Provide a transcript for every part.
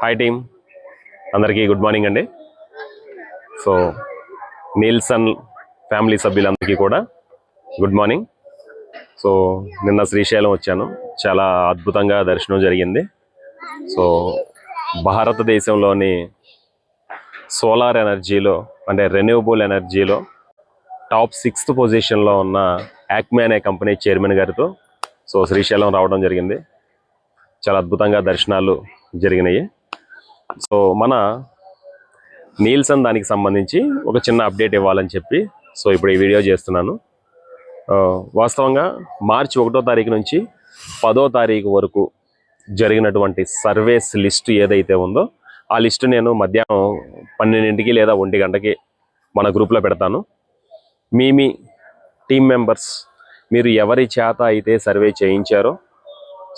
Hi team అందరికీ good morning అండి. So Nielsen family సభ్యులందరికీ కూడా గుడ్ మార్నింగ్. సో నిన్న శ్రీశైలం వచ్చాను, చాలా అద్భుతంగా దర్శనం జరిగింది. సో భారతదేశంలోని సోలార్ ఎనర్జీలో అంటే రెన్యూవబుల్ ఎనర్జీలో టాప్ 6th పొజిషన్లో ఉన్న యాక్మే అనే కంపెనీ చైర్మన్ గారితో సో శ్రీశైలం రావడం జరిగింది. చాలా అద్భుతంగా దర్శనాలు జరిగినాయి. సో మన నీల్సన్ దానికి సంబంధించి ఒక చిన్న అప్డేట్ ఇవ్వాలని చెప్పి సో ఇప్పుడు ఈ వీడియో చేస్తున్నాను. వాస్తవంగా మార్చి 1వ తారీఖు నుంచి 10వ తారీఖు వరకు జరిగినటువంటి సర్వేస్ లిస్టు ఏదైతే ఉందో ఆ లిస్టు నేను మధ్యాహ్నం 12ంటికి లేదా 1 గంటకి మన గ్రూప్లో పెడతాను. మీ టీం మెంబర్స్ మీరు ఎవరి చేత అయితే సర్వే చేయించారో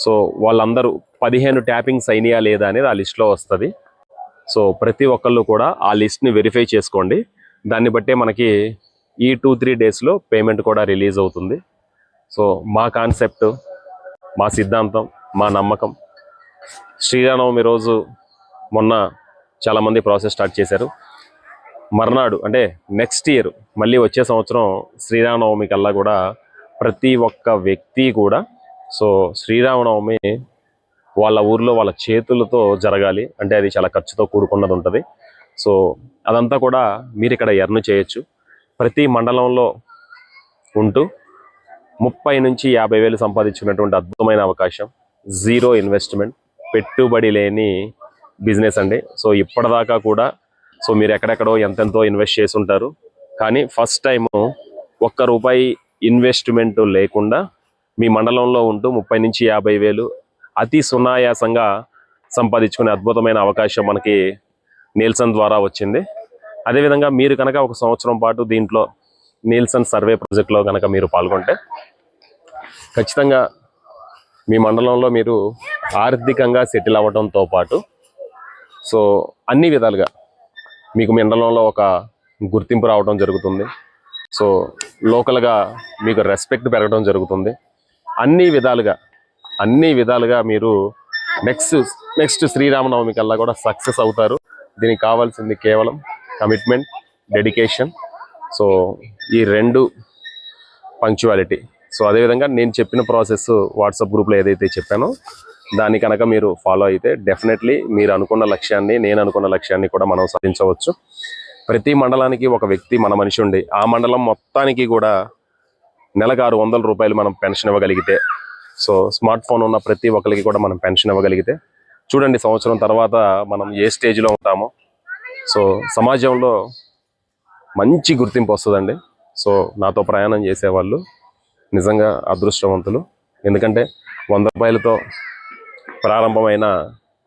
సో వాళ్ళందరూ 15 ట్యాపింగ్స్ అయినాయా లేదా అనేది ఆ లిస్ట్లో వస్తుంది. సో ప్రతి ఒక్కళ్ళు కూడా ఆ లిస్ట్ని వెరిఫై చేసుకోండి. దాన్ని బట్టే మనకి ఈ 2-3 డేస్లో పేమెంట్ కూడా రిలీజ్ అవుతుంది. సో మా కాన్సెప్ట్, మా సిద్ధాంతం, మా నమ్మకం. శ్రీరామనవమి రోజు మొన్న చాలామంది ప్రాసెస్ స్టార్ట్ చేశారు. మర్నాడు అంటే నెక్స్ట్ ఇయర్ మళ్ళీ వచ్చే సంవత్సరం శ్రీరామనవమి కల్లా కూడా ప్రతి ఒక్క వ్యక్తి కూడా సో శ్రీరామనవమి వాళ్ళ ఊర్లో వాళ్ళ చేతులతో జరగాలి అంటే అది చాలా ఖర్చుతో కూడుకున్నది ఉంటుంది. సో అదంతా కూడా మీరు ఇక్కడ ఎర్న్ చేయొచ్చు. ప్రతి మండలంలో ఉంటూ 30 నుంచి 50 వేలు సంపాదించుకున్నటువంటి అద్భుతమైన అవకాశం. జీరో ఇన్వెస్ట్మెంట్, పెట్టుబడి లేని బిజినెస్ అండి. సో ఇప్పటిదాకా కూడా సో మీరు ఎక్కడెక్కడో ఎంతెంతో ఇన్వెస్ట్ చేసి ఉంటారు, కానీ ఫస్ట్ టైము ₹1 ఇన్వెస్ట్మెంట్ లేకుండా మీ మండలంలో ఉంటూ 30 నుంచి 50 వేలు అతి సునాయాసంగా సంపాదించుకునే అద్భుతమైన అవకాశం మనకి నీల్సన్ ద్వారా వచ్చింది. అదేవిధంగా మీరు కనుక ఒక సంవత్సరం పాటు దీంట్లో నీల్సన్ సర్వే ప్రాజెక్ట్లో కనుక మీరు పాల్గొంటే ఖచ్చితంగా మీ మండలంలో మీరు ఆర్థికంగా సెటిల్ అవ్వడంతో పాటు సో అన్ని విధాలుగా మీకు మండలంలో ఒక గుర్తింపు రావడం జరుగుతుంది. సో లోకల్గా మీకు రెస్పెక్ట్ పెరగడం జరుగుతుంది. అన్ని విధాలుగా మీరు నెక్స్ట్ శ్రీరామనవమి కల్లా కూడా సక్సెస్ అవుతారు. దీనికి కావాల్సింది కేవలం కమిట్మెంట్, డెడికేషన్, సో ఈ 2 పంక్చువాలిటీ. సో అదేవిధంగా నేను చెప్పిన ప్రాసెస్ వాట్సాప్ గ్రూప్లో ఏదైతే చెప్పానో దాన్ని కనుక మీరు ఫాలో అయితే డెఫినెట్లీ మీరు అనుకున్న లక్ష్యాన్ని, నేను అనుకున్న లక్ష్యాన్ని కూడా మనం సాధించవచ్చు. ప్రతి మండలానికి ఒక వ్యక్తి మన మనిషి ఉండి ఆ మండలం మొత్తానికి కూడా నెలకు ₹600 మనం పెన్షన్ ఇవ్వగలిగితే, సో స్మార్ట్ ఫోన్ ఉన్న ప్రతి ఒక్కరికి కూడా మనం పెన్షన్ ఇవ్వగలిగితే చూడండి సంవత్సరం తర్వాత మనం ఏ స్టేజ్లో ఉంటామో. సో సమాజంలో మంచి గుర్తింపు వస్తుందండి. సో నాతో ప్రయాణం చేసేవాళ్ళు నిజంగా అదృష్టవంతులు. ఎందుకంటే ₹100తో ప్రారంభమైన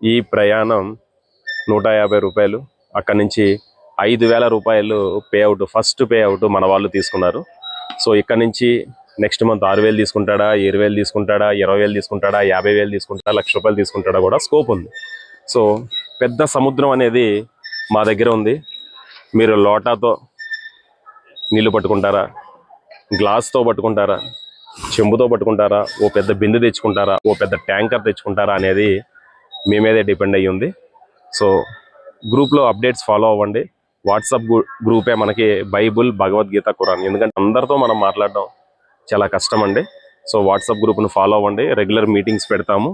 ఈ ప్రయాణం ₹150, అక్కడి నుంచి ₹5,000 పేఅవుట్, ఫస్ట్ పేఅవుట్ మన వాళ్ళు తీసుకున్నారు. సో ఇక్కడ నుంచి నెక్స్ట్ మంత్ 6,000 తీసుకుంటాడా, 7,000 తీసుకుంటాడా, 20,000 తీసుకుంటాడా, 50,000 తీసుకుంటాడా, ₹1,00,000 తీసుకుంటాడా కూడా స్కోప్ ఉంది. సో పెద్ద సముద్రం అనేది మా దగ్గర ఉంది. మీరు లోటాతో నీళ్లు పట్టుకుంటారా, గ్లాస్తో పట్టుకుంటారా, చెంబుతో పట్టుకుంటారా, ఓ పెద్ద బిందె తెచ్చుకుంటారా, ఓ పెద్ద ట్యాంకర్ తెచ్చుకుంటారా అనేది మీ మీదే డిపెండ్ అయ్యి ఉంది. సో గ్రూప్లో అప్డేట్స్ ఫాలో అవ్వండి. వాట్సాప్ గ్రూపే మనకి బైబుల్, భగవద్గీత, ఖురాన్. ఎందుకంటే అందరితో మనం మాట్లాడడం చాలా కష్టం అండి. సో వాట్సాప్ గ్రూప్ను ఫాలో అవ్వండి. రెగ్యులర్ మీటింగ్స్ పెడతాము.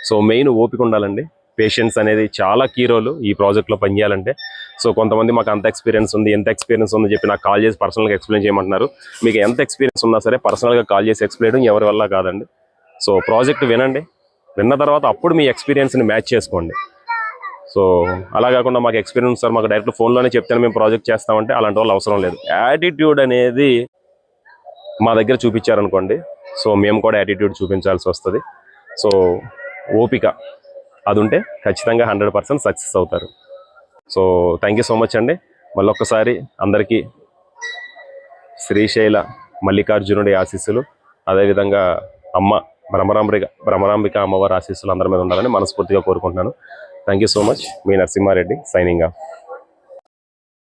సో మెయిన్ ఓపిక ఉండాలండి. పేషెన్స్ అనేది చాలా కీ రోల్ ఈ ప్రాజెక్ట్లో పనిచేయాలంటే. సో కొంతమంది మాకు అంత ఎక్స్పీరియన్స్ ఉంది, ఎంత ఎక్స్పీరియన్స్ ఉందని చెప్పి నాకు కాల్ చేసి పర్సనల్గా ఎక్స్ప్లెయిన్ చేయమంటున్నారు. మీకు ఎంత ఎక్స్పీరియన్స్ ఉన్నా సరే పర్సనల్గా కాల్ చేసి ఎక్స్ప్లెయిన్ ఎవరి వల్ల కాదండి. సో ప్రాజెక్ట్ వినండి, విన్న తర్వాత అప్పుడు మీ ఎక్స్పీరియన్స్ని మ్యాచ్ చేసుకోండి. సో అలా కాకుండా మాకు ఎక్స్పీరియన్స్ సార్, మాకు డైరెక్ట్ ఫోన్లోనే చెప్తాను మేము ప్రాజెక్ట్ చేస్తామంటే అలాంటి వాళ్ళు అవసరం లేదు. యాటిట్యూడ్ అనేది మా దగ్గర చూపించారనుకోండి, సో మేము కూడా యాటిట్యూడ్ చూపించాల్సి వస్తుంది. సో ఓపిక అది ఉంటే ఖచ్చితంగా 100% సక్సెస్ అవుతారు. So thank you so much అండి. మళ్ళొక్కసారి అందరికీ శ్రీశైల మల్లికార్జునుడి ఆశీస్సులు, అదేవిధంగా అమ్మ భ్రమరాంబిక అమ్మవారి ఆశీస్సులు అందరి మీద ఉండాలని మనస్ఫూర్తిగా కోరుకుంటున్నాను. Thank you so much. మీ నరసింహారెడ్డి సైనింగ్ ఆఫ్.